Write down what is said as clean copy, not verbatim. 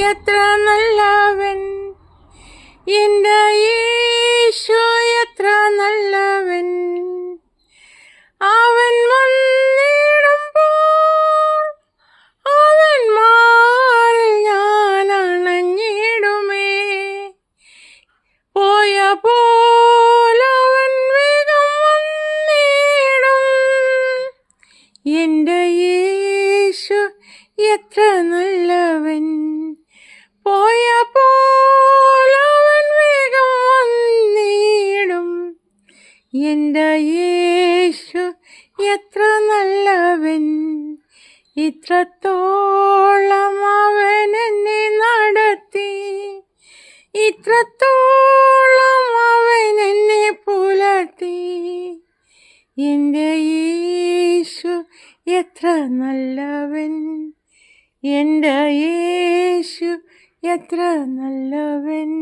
എത്ര നല്ലവൻ, എൻ്റെ യേശു എത്ര നല്ലവൻ. അവൻ വന്നിടുമ്പോൾ അവൻ മാറിൽ ഞാൻ അണഞ്ഞിടുമേ. പോയ പോലവൻ വേഗം വന്നിടും. എൻ്റെ യേശു എത്ര നല്ലവൻ. പോയ പോലവൻ വേഗം വന്നിടും. എൻ്റെ യേശു എത്ര നല്ലവൻ. ഇത്രത്തോളം അവൻ എന്നെ നടത്തി, ഇത്രത്തോളം അവൻ എന്നെ പുലർത്തി. എൻ്റെ യേശു എത്ര നല്ലവൻ, എൻ്റെ യേശു എത്ര നല്ലവൻ.